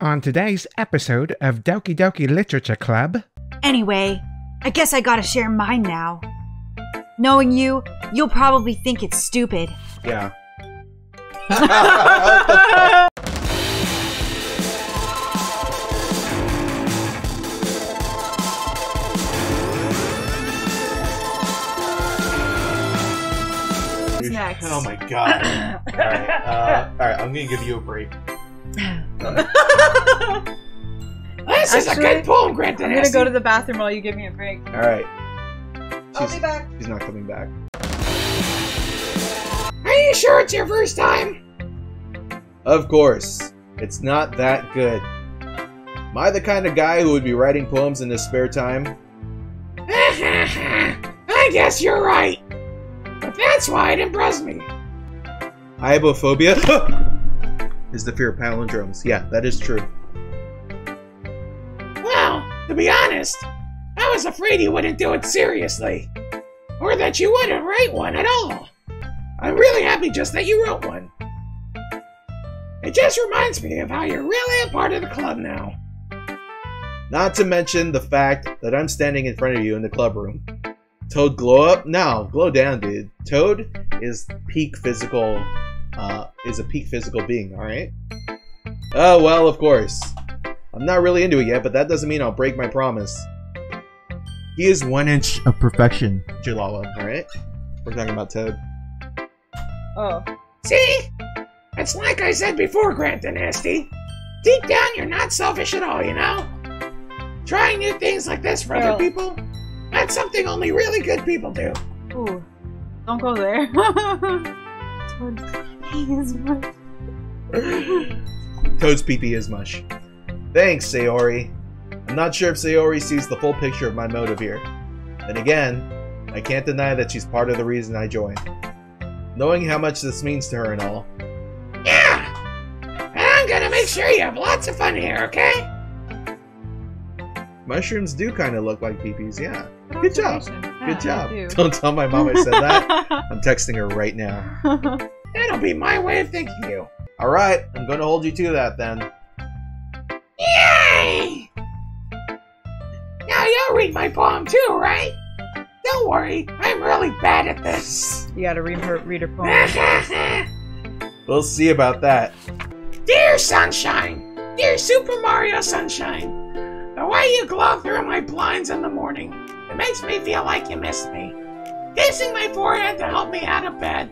On today's episode of Doki Doki Literature Club... Anyway, I guess I gotta share mine now. Knowing you, you'll probably think it's stupid. Yeah. What's next? Oh my god. Alright, I'm gonna give you a break. This is a good poem, Grant. I'm gonna go to the bathroom while you give me a break. Alright. I'll be back. She's not coming back. Are you sure it's your first time? Of course. It's not that good. Am I the kind of guy who would be writing poems in his spare time? I guess you're right. But that's why it impressed me. Ibophobia is the fear of palindromes. Yeah, that is true. Well, to be honest, I was afraid you wouldn't do it seriously. Or that you wouldn't write one at all. I'm really happy just that you wrote one. It just reminds me of how you're really a part of the club now. Not to mention the fact that I'm standing in front of you in the club room. Toad glow up? No, glow down, dude. Toad is peak physical, is a peak physical being, alright? Oh, well, of course. I'm not really into it yet, but that doesn't mean I'll break my promise. He is 1 inch of perfection, Jalala, alright? We're talking about Toad. Oh. See? It's like I said before, Grant and Nasty. Deep down, you're not selfish at all, you know? Trying new things like this for other people, that's something only really good people do. Ooh. Don't go there. Toad's pee-pee is mush. Thanks, Sayori. I'm not sure if Sayori sees the full picture of my motive here. Then again, I can't deny that she's part of the reason I joined. Knowing how much this means to her and all. Yeah! And I'm gonna make sure you have lots of fun here, okay? Mushrooms do kind of look like pee-pees, yeah. Good job. Yeah, Good job. they do. Don't tell my mom I said that. I'm texting her right now. That'll be my way of thanking you. Alright, I'm gonna hold you to that then. Yay! Now you'll read my poem too, right? Don't worry, I'm really bad at this. You gotta read her poem. We'll see about that. Dear Sunshine, dear Super Mario Sunshine, the way you glow through my blinds in the morning, it makes me feel like you missed me. Kissing my forehead to help me out of bed,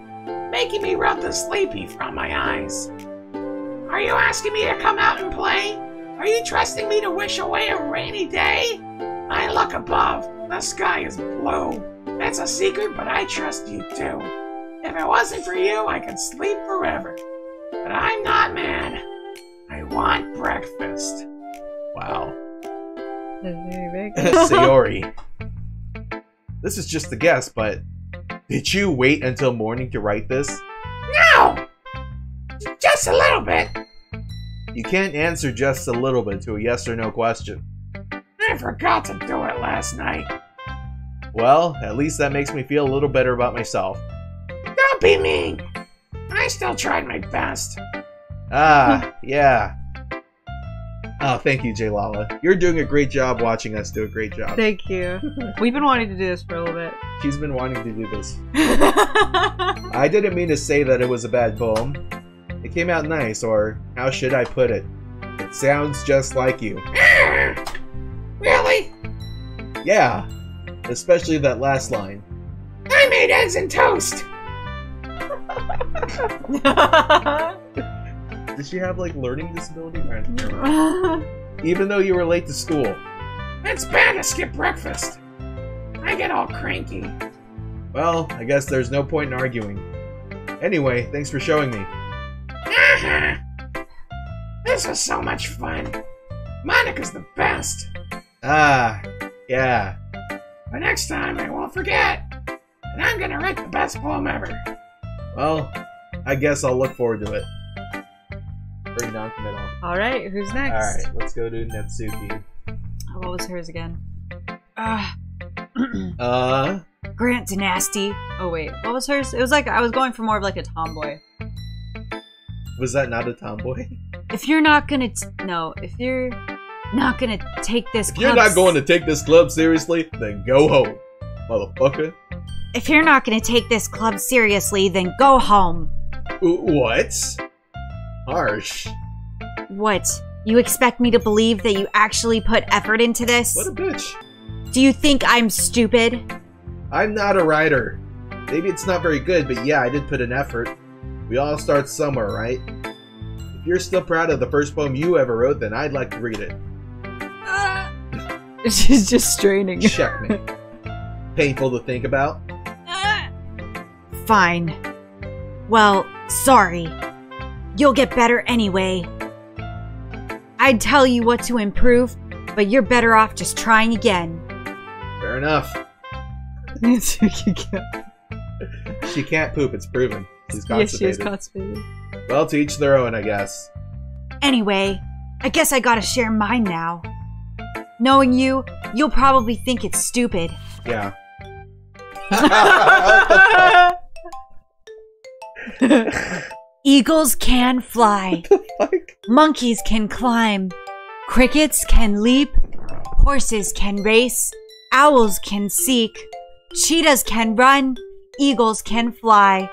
making me rub the sleepy from my eyes. Are you asking me to come out and play? Are you trusting me to wish away a rainy day? I look above, the sky is blue. That's a secret, but I trust you too. If it wasn't for you, I could sleep forever. But I'm not mad. I want breakfast. Wow. Very big. Sayori. This is just a guess, but did you wait until morning to write this? No! Just a little bit. You can't answer just a little bit to a yes or no question. I forgot to do it last night. Well, at least that makes me feel a little better about myself. Don't be mean. I still tried my best. Ah, yeah. Oh, thank you, Jalala. You're doing a great job watching us do a great job. Thank you. We've been wanting to do this for a little bit. She's been wanting to do this. I didn't mean to say that it was a bad poem. It came out nice, or how should I put it? It sounds just like you. Really? Yeah, especially that last line. I made eggs and toast. Did she have, like, learning disability? Even though you were late to school. It's bad to skip breakfast. I get all cranky. Well, I guess there's no point in arguing. Anyway, thanks for showing me. This was so much fun. Monica's the best. Ah, yeah. But next time I won't forget. And I'm gonna write the best poem ever. Well, I guess I'll look forward to it. Pretty non-committal. Alright, who's next? Alright, let's go to Netsuki. Oh, what was hers again? Grant to Nasty. Oh wait, what was hers? It was like, I was going for more of like a tomboy. Was that not a tomboy? if you're not gonna take this If you're not going to take this club seriously, then go home, motherfucker. If you're not gonna take this club seriously, then go home. What? Harsh. What? You expect me to believe that you actually put effort into this? What a bitch. Do you think I'm stupid? I'm not a writer. Maybe it's not very good, but yeah, I did put an effort. We all start somewhere, right? If you're still proud of the first poem you ever wrote, then I'd like to read it. She's just straining. Checkmate. Painful to think about. Fine. Well, sorry. You'll get better anyway. I'd tell you what to improve, but you're better off just trying again. Fair enough. She can't poop, it's proven. She's constipated. Yes, she is constipated. Well, to each their own, I guess. Anyway, I guess I gotta share mine now. Knowing you, you'll probably think it's stupid. Yeah. Eagles can fly. What the fuck? Monkeys can climb. Crickets can leap. Horses can race. Owls can seek. Cheetahs can run. Eagles can fly.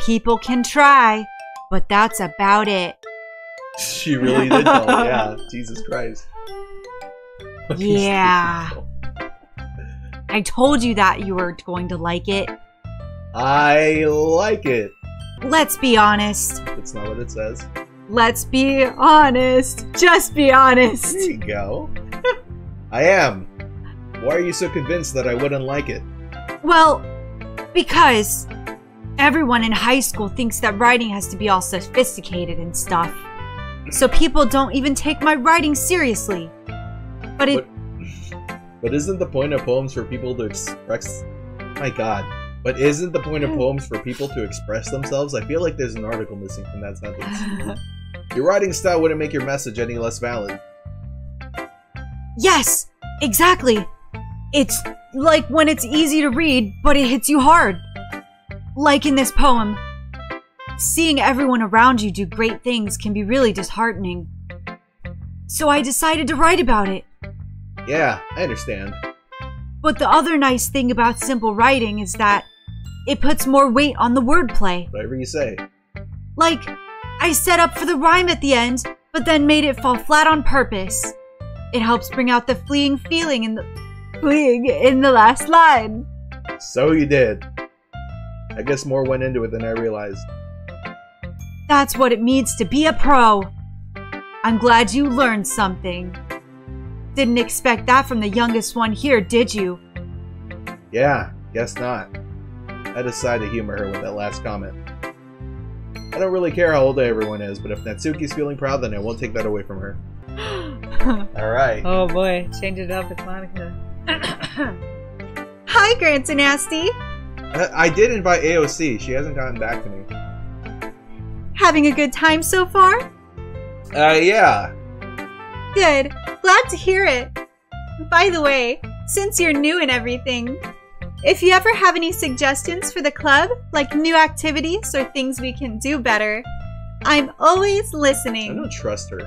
People can try. But that's about it. She really did know. Yeah. Jesus Christ. Yeah. I told you that you were going to like it. I like it. Let's be honest. That's not what it says. Let's be honest. Just be honest. There you go. I am. Why are you so convinced that I wouldn't like it? Well, because everyone in high school thinks that writing has to be all sophisticated and stuff. So people don't even take my writing seriously. But isn't the point of poems for people to express... My god. But isn't the point of poems for people to express themselves? I feel like there's an article missing from that sentence. Your writing style wouldn't make your message any less valid. Yes, exactly. It's like when it's easy to read, but it hits you hard. Like in this poem. Seeing everyone around you do great things can be really disheartening. So I decided to write about it. Yeah, I understand. But the other nice thing about simple writing is that it puts more weight on the wordplay. Whatever you say. Like, I set up for the rhyme at the end, but then made it fall flat on purpose. It helps bring out the fleeing feeling in the last line. So you did. I guess more went into it than I realized. That's what it means to be a pro. I'm glad you learned something. Didn't expect that from the youngest one here, did you? Yeah, guess not. I decided to humor her with that last comment. I don't really care how old everyone is, but if Natsuki's feeling proud, then I won't take that away from her. Alright. Oh boy, change it up with Monica. Hi, Grant and Nasty. I did invite AOC. She hasn't gotten back to me. Having a good time so far? Yeah. Good. Glad to hear it. By the way, since you're new and everything, if you ever have any suggestions for the club, like new activities or things we can do better, I'm always listening. I don't trust her.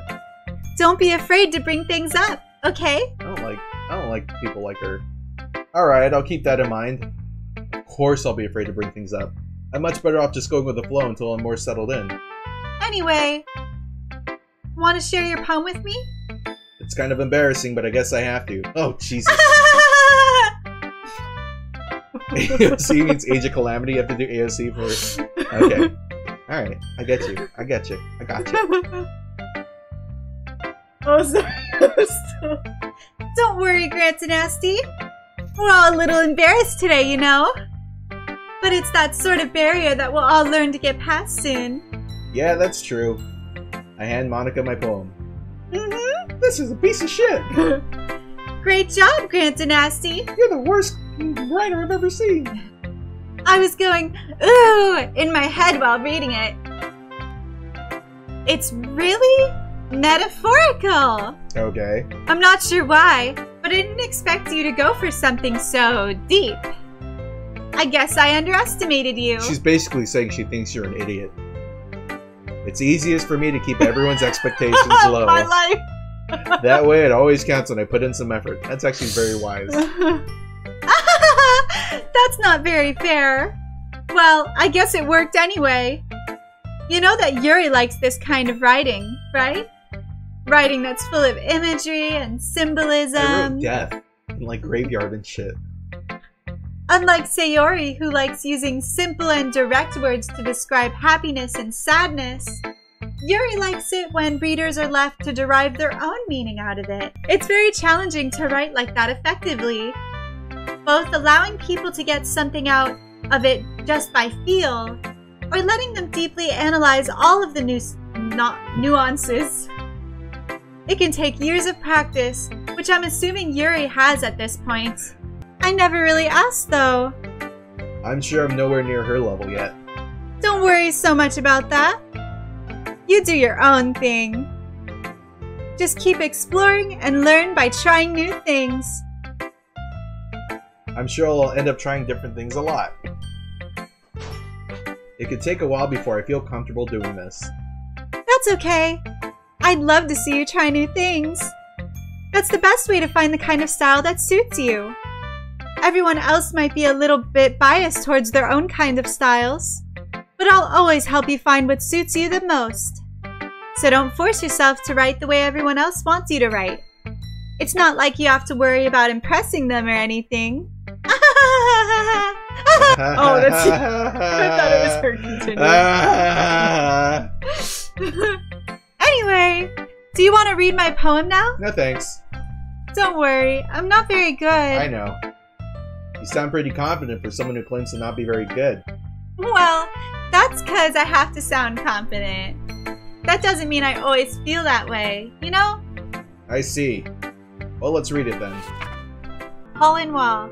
Don't be afraid to bring things up, okay? I don't like people like her. Alright, I'll keep that in mind. Of course I'll be afraid to bring things up. I'm much better off just going with the flow until I'm more settled in. Anyway, want to share your poem with me? It's kind of embarrassing, but I guess I have to. Oh, Jesus. AOC means Age of Calamity. You have to do AOC for... Okay. Alright, I get you. I got you. Oh, sorry. Don't worry, Grant and Nasty. We're all a little embarrassed today, you know? But it's that sort of barrier that we'll all learn to get past soon. Yeah, that's true. I hand Monica my poem. Mm-hmm. This is a piece of shit. Great job, Grant and Nasty. You're the worst writer I've ever seen. I was going, ooh, in my head while reading it. It's really metaphorical. Okay. I'm not sure why, but I didn't expect you to go for something so deep. I guess I underestimated you. She's basically saying she thinks you're an idiot. It's easiest for me to keep everyone's expectations low. My life. That way it always counts when I put in some effort. That's actually very wise. That's not very fair. Well, I guess it worked anyway. You know that Yuri likes this kind of writing, right? Writing that's full of imagery and symbolism. I wrote death in like graveyard and shit. Unlike Sayori, who likes using simple and direct words to describe happiness and sadness, Yuri likes it when readers are left to derive their own meaning out of it. It's very challenging to write like that effectively, both allowing people to get something out of it just by feel, or letting them deeply analyze all of the nuances. It can take years of practice, which I'm assuming Yuri has at this point. I never really asked, though. I'm sure I'm nowhere near her level yet. Don't worry so much about that. You do your own thing. Just keep exploring and learn by trying new things. I'm sure I'll end up trying different things a lot. It could take a while before I feel comfortable doing this. That's okay. I'd love to see you try new things. That's the best way to find the kind of style that suits you. Everyone else might be a little bit biased towards their own kind of styles, but I'll always help you find what suits you the most. So don't force yourself to write the way everyone else wants you to write. It's not like you have to worry about impressing them or anything. Oh, that's... I thought it was her continuing. Anyway, do you want to read my poem now? No thanks. Don't worry, I'm not very good. I know. You sound pretty confident for someone who claims to not be very good. Well, that's because I have to sound confident. That doesn't mean I always feel that way, you know? I see. Well, let's read it then. Hole in wall.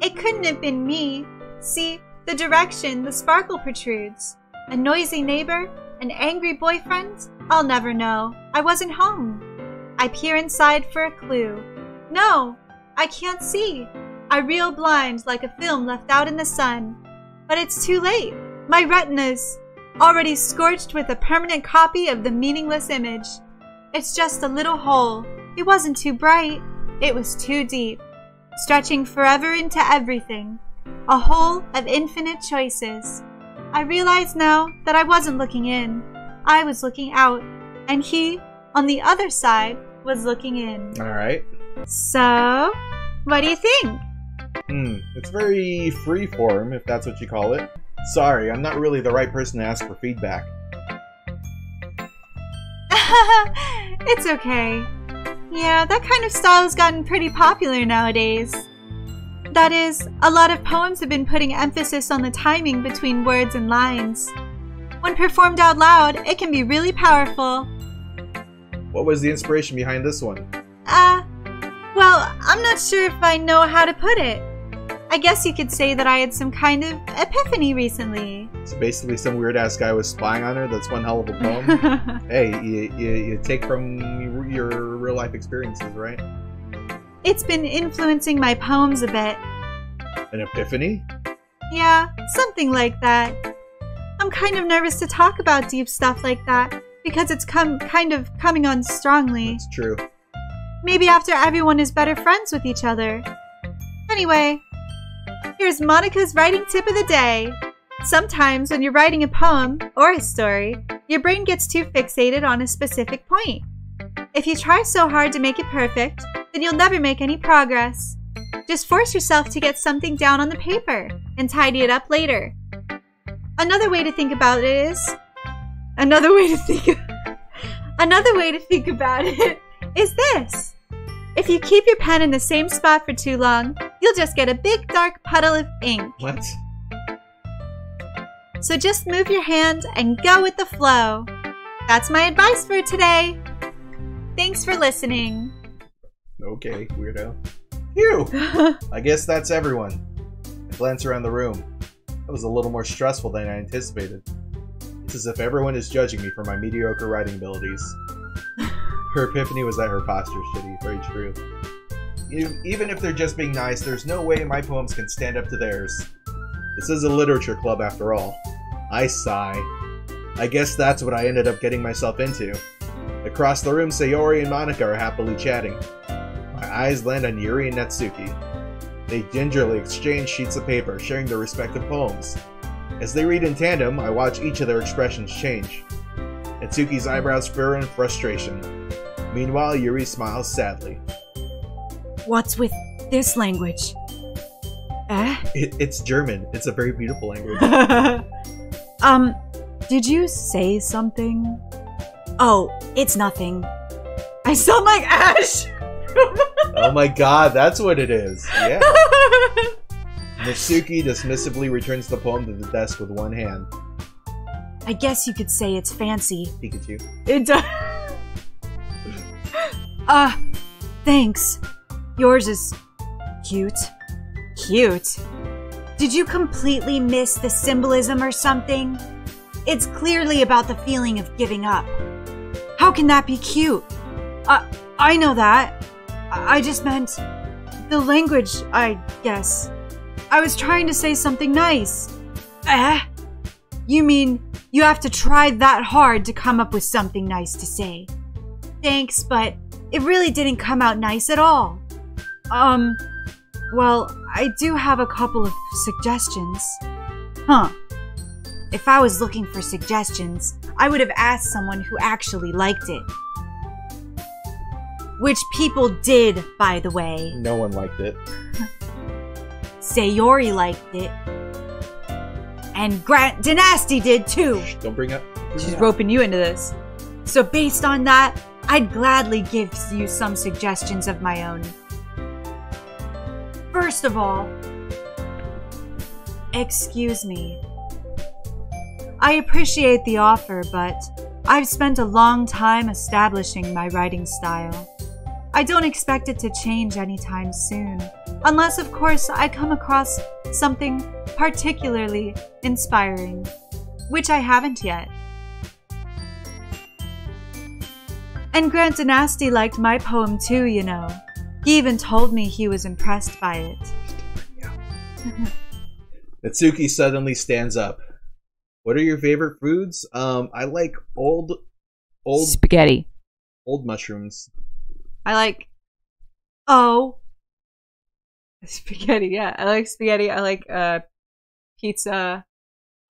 It couldn't have been me. See, the direction the sparkle protrudes. A noisy neighbor? An angry boyfriend? I'll never know. I wasn't home. I peer inside for a clue. No, I can't see. I reel blind like a film left out in the sun. But it's too late. My retina's already scorched with a permanent copy of the meaningless image. It's just a little hole. It wasn't too bright. It was too deep, stretching forever into everything. A hole of infinite choices. I realize now that I wasn't looking in. I was looking out, and he, on the other side, was looking in. Alright. So, what do you think? It's very freeform, if that's what you call it. Sorry, I'm not really the right person to ask for feedback. It's okay. Yeah, that kind of style has gotten pretty popular nowadays. That is, a lot of poems have been putting emphasis on the timing between words and lines. When performed out loud, it can be really powerful. What was the inspiration behind this one? Well, I'm not sure if I know how to put it. I guess you could say that I had some kind of epiphany recently. So basically some weird-ass guy was spying on her? That's one hell of a poem. Hey, you take from your real-life experiences, right? It's been influencing my poems a bit. An epiphany? Yeah, something like that. I'm kind of nervous to talk about deep stuff like that, because it's kind of coming on strongly. That's true. Maybe after everyone is better friends with each other. Anyway, here's Monica's writing tip of the day. Sometimes when you're writing a poem or a story, your brain gets too fixated on a specific point. If you try so hard to make it perfect, then you'll never make any progress. Just force yourself to get something down on the paper and tidy it up later. Another way to think about it is this. If you keep your pen in the same spot for too long, you'll just get a big dark puddle of ink. What? So just move your hand and go with the flow. That's my advice for today. Thanks for listening. Okay, weirdo. Phew! I guess that's everyone. I glance around the room. That was a little more stressful than I anticipated. It's as if everyone is judging me for my mediocre writing abilities. Her epiphany was that her posture is shitty. Very true. Even if they're just being nice, there's no way my poems can stand up to theirs. This is a literature club after all. I sigh. I guess that's what I ended up getting myself into. Across the room, Sayori and Monica are happily chatting. My eyes land on Yuri and Natsuki. They gingerly exchange sheets of paper, sharing their respective poems. As they read in tandem, I watch each of their expressions change. Natsuki's eyebrows furrow in frustration. Meanwhile, Yuri smiles sadly. What's with this language? It's German. It's a very beautiful language. Did you say something? Oh, it's nothing. I sound like Ash! Oh my god, that's what it is. Yeah. Natsuki dismissively returns the poem to the desk with one hand. I guess you could say it's fancy. Pikachu. It does. Thanks. Yours is cute. Cute? Did you completely miss the symbolism or something? It's clearly about the feeling of giving up. How can that be cute? I know that. I just meant the language, I guess. I was trying to say something nice. You mean you have to try that hard to come up with something nice to say? Thanks, but it really didn't come out nice at all. Well, I do have a couple of suggestions. Huh. If I was looking for suggestions, I would have asked someone who actually liked it. Which people did, by the way. No one liked it. Sayori liked it. And Grant Dynasty did too. Shh, don't bring up. She's roping you into this. So based on that, I'd gladly give you some suggestions of my own. First of all, excuse me. I appreciate the offer, but I've spent a long time establishing my writing style. I don't expect it to change anytime soon, unless of course I come across something particularly inspiring, which I haven't yet. And Grant Dynasty liked my poem too, you know. He even told me he was impressed by it. Natsuki suddenly stands up. What are your favorite foods? I like old spaghetti. Old mushrooms. I like spaghetti, yeah. I like spaghetti. I like pizza.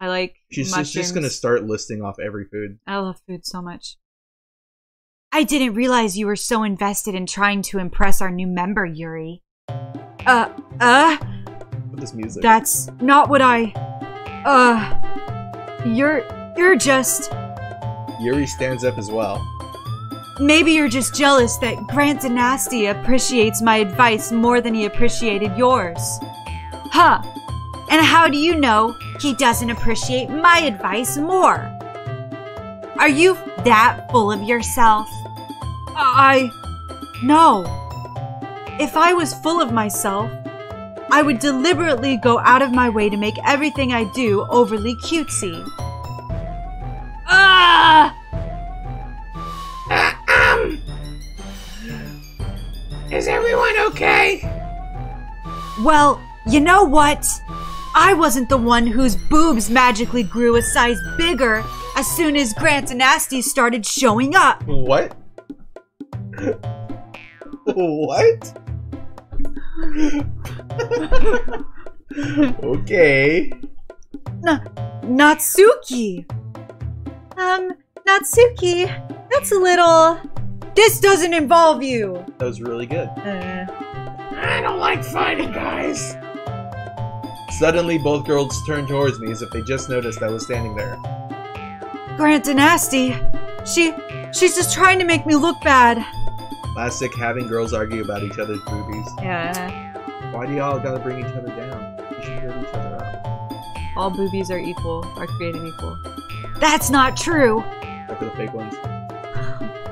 I like She's mushrooms. just gonna start listing off every food. I love food so much. I didn't realize you were so invested in trying to impress our new member, Yuri. With this music. That's not what I... You're just... Yuri stands up as well. Maybe you're just jealous that Grant Dynasty appreciates my advice more than he appreciated yours. Huh. And how do you know he doesn't appreciate my advice more? Are you that full of yourself? No. If I was full of myself, I would deliberately go out of my way to make everything I do overly cutesy. Is everyone okay? Well, you know what? I wasn't the one whose boobs magically grew a size bigger as soon as Grant Dynasty started showing up. What? What? Okay. Natsuki. Natsuki, that's a little... This doesn't involve you. That was really good. I don't like fighting, guys. Suddenly, both girls turned towards me as if they just noticed I was standing there. Grant Dynasty. She's just trying to make me look bad. Classic having girls argue about each other's boobies. Yeah. Why do y'all gotta bring each other down? You should build each other up. All boobies are equal, are created equal. That's not true. Except for the fake ones.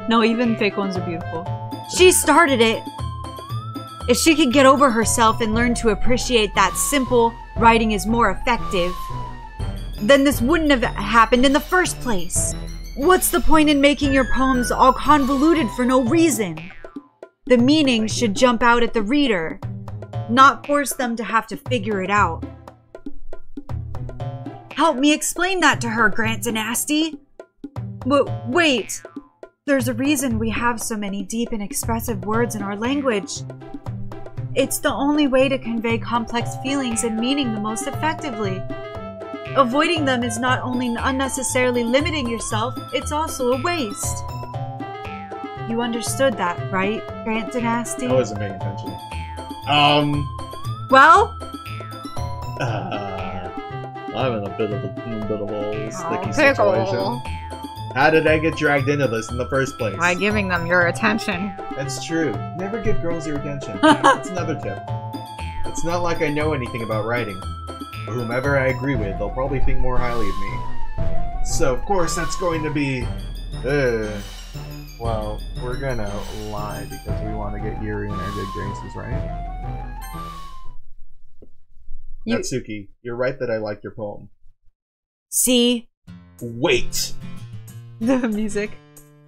No, even fake ones are beautiful. She started it. If she could get over herself and learn to appreciate that simple writing is more effective, then this wouldn't have happened in the first place. What's the point in making your poems all convoluted for no reason? The meaning should jump out at the reader, not force them to have to figure it out. Help me explain that to her, Grant Dynasty. Wait! There's a reason we have so many deep and expressive words in our language. It's the only way to convey complex feelings and meaning the most effectively. Avoiding them is not only unnecessarily limiting yourself, it's also a waste. You understood that, right, Grant Dynasty? I wasn't paying attention. Well? I'm in a bit of a sticky situation. How did I get dragged into this in the first place? By giving them your attention. That's true. Never give girls your attention. That's another tip. It's not like I know anything about writing. Whomever I agree with, they'll probably think more highly of me. So, of course, that's going to be... Well, we're gonna lie because we want to get Yuri in our good graces, right? Natsuki, you're right that I liked your poem. See? Wait! The music.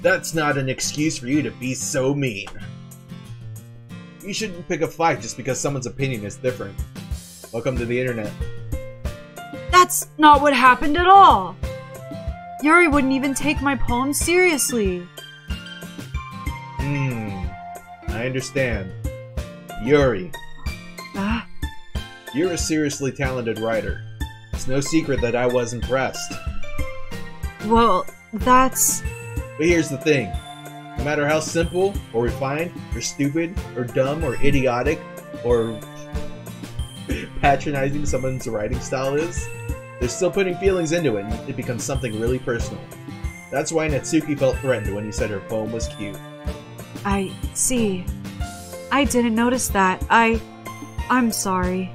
That's not an excuse for you to be so mean. You shouldn't pick a fight just because someone's opinion is different. Welcome to the internet. That's not what happened at all! Yuri wouldn't even take my poem seriously. I understand. Yuri. You're a seriously talented writer. It's no secret that I was impressed. Well, that's... But here's the thing. No matter how simple, or refined, or stupid, or dumb, or idiotic, or patronizing someone's writing style is, they're still putting feelings into it, and it becomes something really personal. That's why Natsuki felt threatened when you said her poem was cute. I see. I didn't notice that. I'm sorry.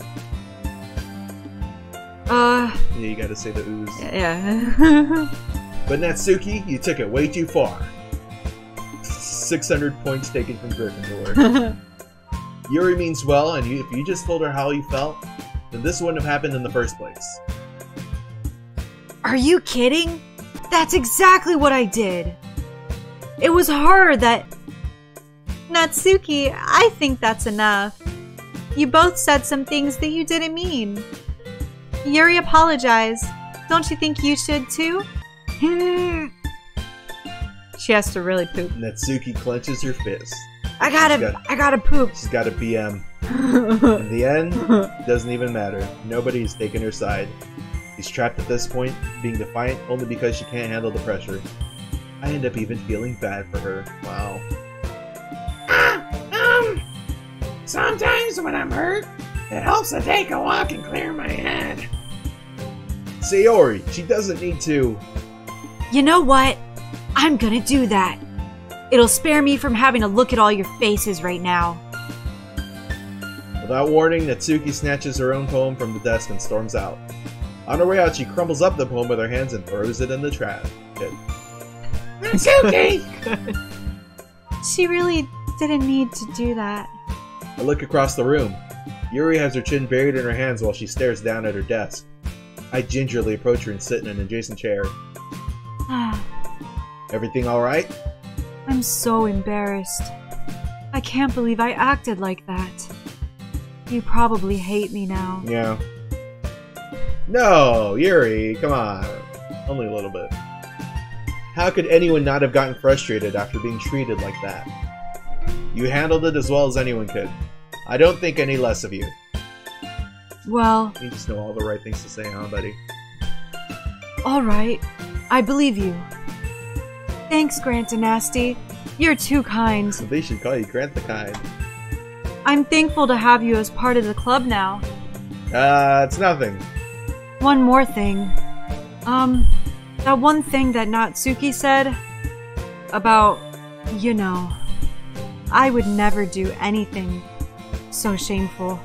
Yeah, you gotta say the ooze. Yeah. But Natsuki, you took it way too far. 600 points taken from Gryffindor. Yuri means well, and if you just told her how you felt, then this wouldn't have happened in the first place. Are you kidding? That's exactly what I did. It was her that... Natsuki, I think that's enough. You both said some things that you didn't mean. Yuri apologized. Don't you think you should too? She has to really poop. Natsuki clenches her fist. I gotta poop. She's got a PM. In the end, it doesn't even matter. Nobody's taking her side. She's trapped at this point, being defiant only because she can't handle the pressure. I end up even feeling bad for her. Wow. Sometimes when I'm hurt, it helps to take a walk and clear my head. Sayori, she doesn't need to. You know what? I'm gonna do that. It'll spare me from having to look at all your faces right now. Without warning, Natsuki snatches her own poem from the desk and storms out. On her way out, she crumbles up the poem with her hands and throws it in the trash. Natsuki! She really didn't need to do that. I look across the room. Yuri has her chin buried in her hands while she stares down at her desk. I gingerly approach her and sit in an adjacent chair. Everything alright? I'm so embarrassed. I can't believe I acted like that. You probably hate me now. Yeah. No, Yuri, come on. Only a little bit. How could anyone not have gotten frustrated after being treated like that? You handled it as well as anyone could. I don't think any less of you. Well... You just know all the right things to say, huh, buddy? Alright. I believe you. Thanks, Grant Dynasty. You're too kind. They should call you Grant the Kind. I'm thankful to have you as part of the club now. It's nothing. One more thing. That one thing that Natsuki said about, you know, I would never do anything so shameful.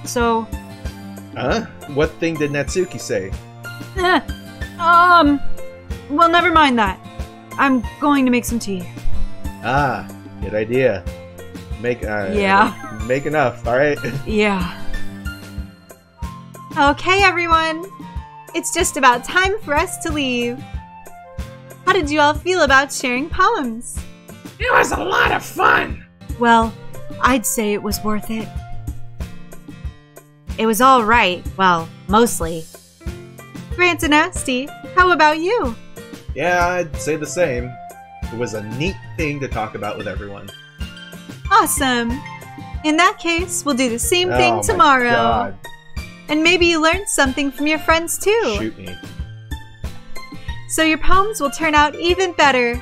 So... Huh? What thing did Natsuki say? Well, never mind that. I'm going to make some tea. Ah, good idea. Yeah. Make enough, alright? Yeah. Okay, everyone. It's just about time for us to leave. How did you all feel about sharing poems? It was a lot of fun. Well, I'd say it was worth it. It was all right. Well, mostly. Grant Dynasty, how about you? Yeah, I'd say the same. It was a neat thing to talk about with everyone. Awesome! In that case, we'll do the same thing Oh my tomorrow. God. And maybe you learned something from your friends too. Shoot me. So your poems will turn out even better.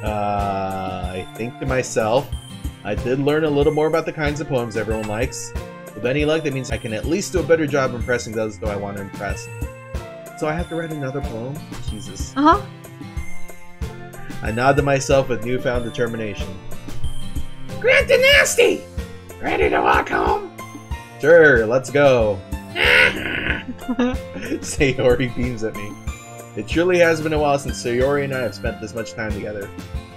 I think to myself, I did learn a little more about the kinds of poems everyone likes. With any luck, that means I can at least do a better job impressing those who I want to impress. So I have to write another poem? Jesus. Uh-huh. I nod to myself with newfound determination. Grant the Nasty! Ready to walk home? Sure, let's go. Sayori beams at me. It truly has been a while since Sayori and I have spent this much time together.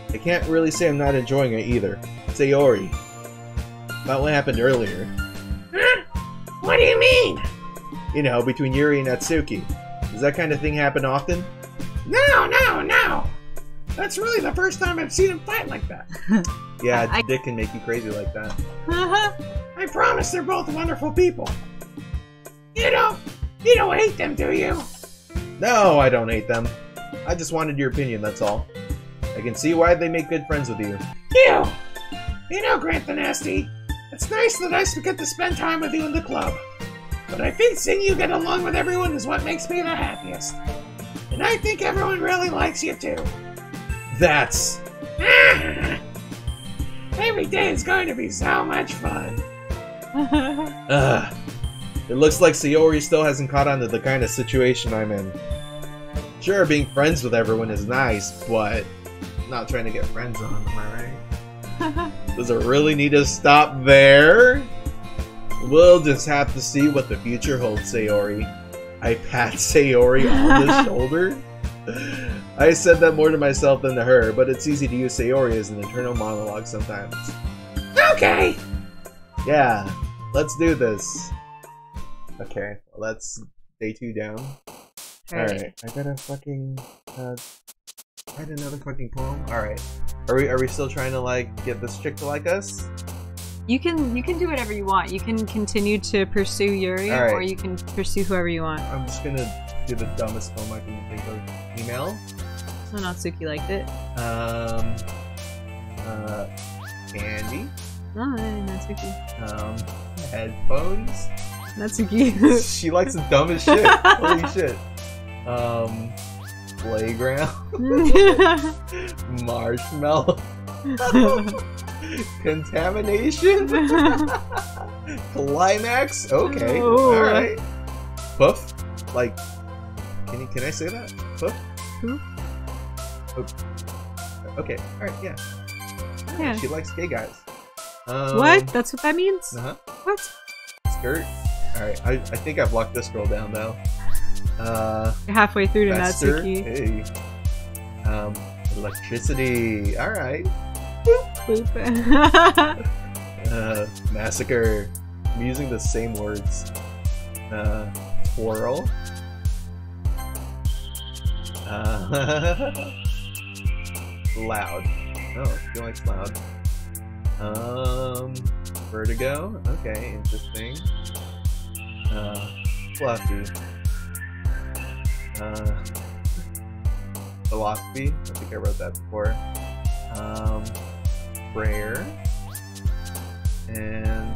I can't really say I'm not enjoying it either. Sayori. About what happened earlier. Huh? What do you mean? You know, between Yuri and Natsuki. Does that kind of thing happen often? No. That's really the first time I've seen him fight like that. Yeah, Dick can make you crazy like that. I promise they're both wonderful people. You don't hate them, do you? No, I don't hate them. I just wanted your opinion, that's all. I can see why they make good friends with you. You know, Grant the Nasty, it's nice that I get to spend time with you in the club. But I think seeing you get along with everyone is what makes me the happiest. And I think everyone really likes you too. That's... Every day is going to be so much fun. Ugh. It looks like Sayori still hasn't caught on to the kind of situation I'm in. Sure, being friends with everyone is nice, but not trying to get friends on, am I right? Does it really need to stop there? We'll just have to see what the future holds, Sayori. I pat Sayori on the shoulder. I said that more to myself than to her, but it's easy to use Sayori as an internal monologue sometimes. Okay! Yeah, let's do this. Okay, well that's day 2 down. Alright, I gotta fucking write another fucking poem. Alright. Are we still trying to like get this chick to like us? You can do whatever you want. You can continue to pursue Yuri, All right. or you can pursue whoever you want. I'm just gonna do the dumbest poem I can think of. Email. So Natsuki liked it. Candy. Oh, Natsuki. Headphones. Natsuki. She likes the dumbest shit. Holy shit. Playground. Marshmallow. Contamination. Climax. Okay. Oh. All right. Puff. Like, can I say that? Puff. Who? Oh. Okay. All right. Yeah. Yeah. She likes gay guys. What? That's what that means? Uh huh. What? Skirt. All right. I think I've locked this girl down though. You're halfway through to Fester. Natsuki. Hey. Electricity. All right. Boop. Massacre. I'm using the same words. Twirl. Loud. Oh, she likes loud. Vertigo. Okay, interesting. Fluffy. Philosophy. I think I wrote that before. Prayer. And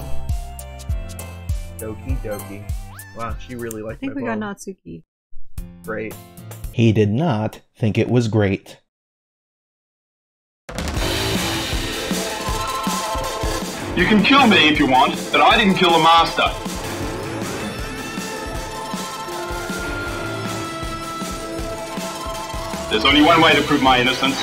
Doki Doki. Wow, she really liked I think my we got poem. Natsuki. Great. He did not think it was great. You can kill me if you want, but I didn't kill the master. There's only one way to prove my innocence.